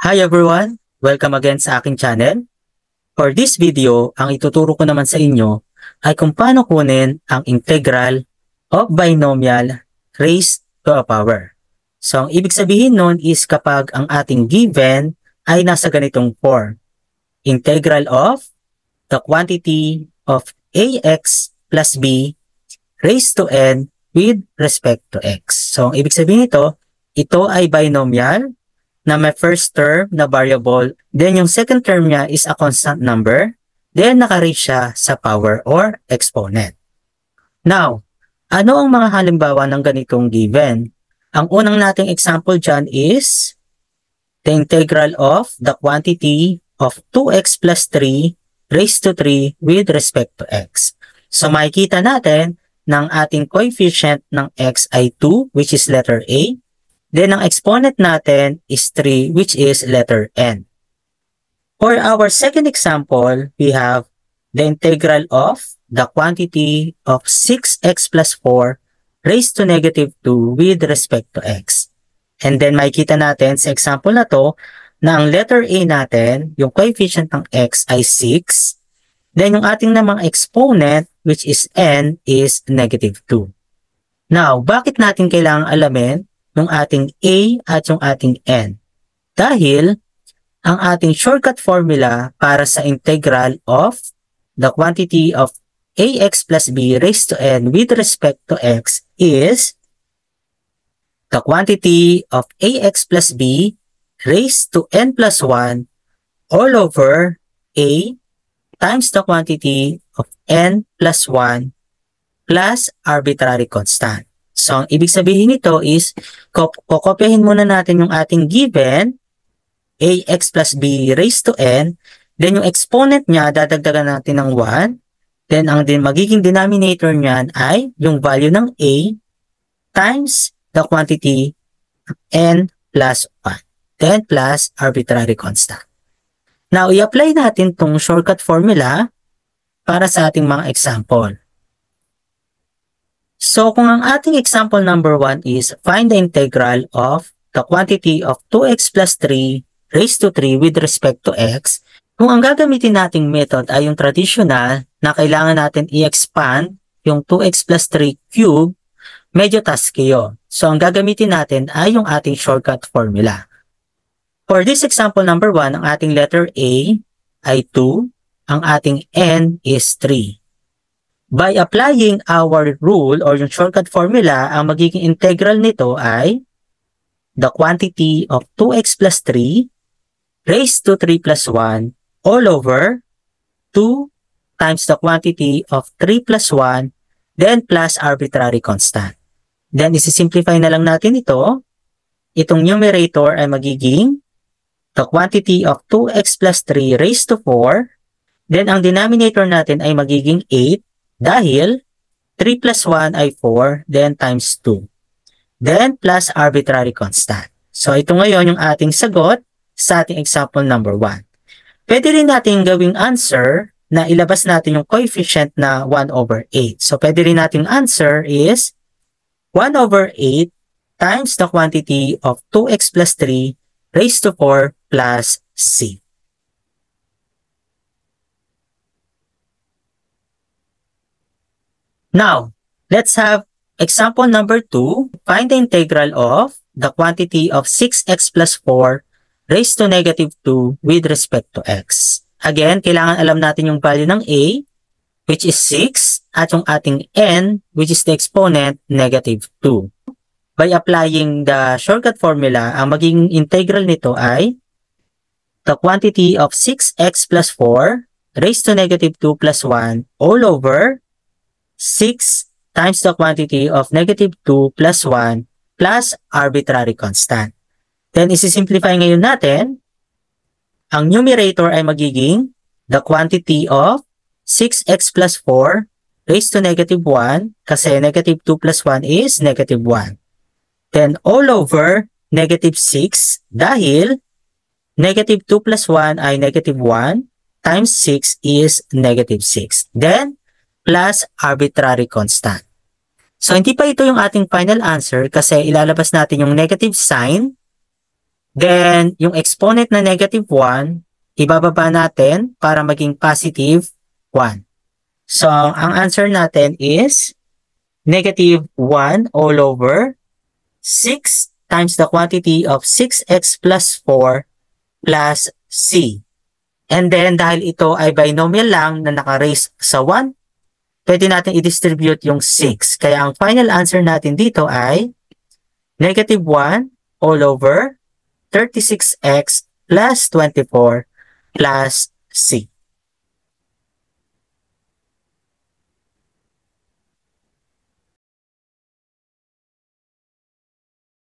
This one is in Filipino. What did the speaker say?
Hi everyone! Welcome again sa aking channel. For this video, ang ituturo ko naman sa inyo ay kung paano kunin ang integral of binomial raised to a power. So, ang ibig sabihin nun is kapag ang ating given ay nasa ganitong form. Integral of the quantity of ax plus b raised to n with respect to x. So, ang ibig sabihin ito ay binomial na may first term na variable, then yung second term niya is a constant number, then naka-reach siya sa power or exponent. Now, ano ang mga halimbawa ng ganitong given? Ang unang nating example dyan is the integral of the quantity of 2x plus 3 raised to 3 with respect to x. So makikita natin ng ating coefficient ng x ay 2, which is letter A. Then, ang exponent natin is 3, which is letter n. For our second example, we have the integral of the quantity of 6x plus 4 raised to negative 2 with respect to x. And then, makikita natin sa example na to, na ang letter A natin, yung coefficient ng x ay 6. Then, yung ating namang exponent, which is n, is negative 2. Now, bakit natin kailangang alamin yung ating a at yung ating n? Dahil ang ating shortcut formula para sa integral of the quantity of ax plus b raised to n with respect to x is the quantity of ax plus b raised to n plus 1 all over a times the quantity of n plus 1 plus arbitrary constant. So, ang ibig sabihin nito is, kokopyahin muna natin yung ating given, ax plus b raised to n, then yung exponent niya, dadagdagan natin ng 1, then ang magiging denominator niyan ay yung value ng a times the quantity n plus 1, then plus arbitrary constant. Now, i-apply natin tong shortcut formula para sa ating mga example. So, kung ang ating example number 1 is find the integral of the quantity of 2x plus 3 raised to 3 with respect to x, kung ang gagamitin nating method ay yung traditional na kailangan natin i-expand yung 2x plus 3 cube, medyo tasky yun. So, ang gagamitin natin ay yung ating shortcut formula. For this example number 1, ang ating letter A ay 2, ang ating n is 3. By applying our rule or yung shortcut formula, ang magiging integral nito ay the quantity of 2x plus 3 raised to 3 plus 1 all over 2 times the quantity of 3 plus 1 then plus arbitrary constant. Then, isi-simplify na lang natin ito. Itong numerator ay magiging the quantity of 2x plus 3 raised to 4. Then, ang denominator natin ay magiging 8. Dahil 3 plus 1 ay 4, then times 2. Then plus arbitrary constant. So ito ngayon yung ating sagot sa ating example number 1. Pwede rin natin gawing answer na ilabas natin yung coefficient na 1 over 8. So pwede rin natin answer is 1 over 8 times the quantity of 2x plus 3 raised to 4 plus c. Now, let's have example number 2. Find the integral of the quantity of 6x plus 4 raised to negative 2 with respect to x. Again, kailangan alam natin yung value ng a, which is 6, at yung ating n, which is the exponent, negative 2. By applying the shortcut formula, ang magiging integral nito ay the quantity of 6x plus 4 raised to negative 2 plus 1 all over 6 times the quantity of negative 2 plus 1 plus arbitrary constant. Then, isi-simplify ngayon natin. Ang numerator ay magiging the quantity of 6x plus 4 raised to negative 1 kasi negative 2 plus 1 is negative 1. Then, all over negative 6 dahil negative 2 plus 1 ay negative 1 times 6 is negative 6. Then, plus arbitrary constant. So, hindi pa ito yung ating final answer kasi ilalabas natin yung negative sign Then, yung exponent na negative 1, ibababa natin para maging positive 1. So, ang answer natin is negative 1 all over 6 times the quantity of 6x plus 4 plus c. And then, dahil ito ay binomial lang na naka-raise sa 1, pwede natin i-distribute yung 6. Kaya ang final answer natin dito ay negative 1 all over 36x plus 24 plus c.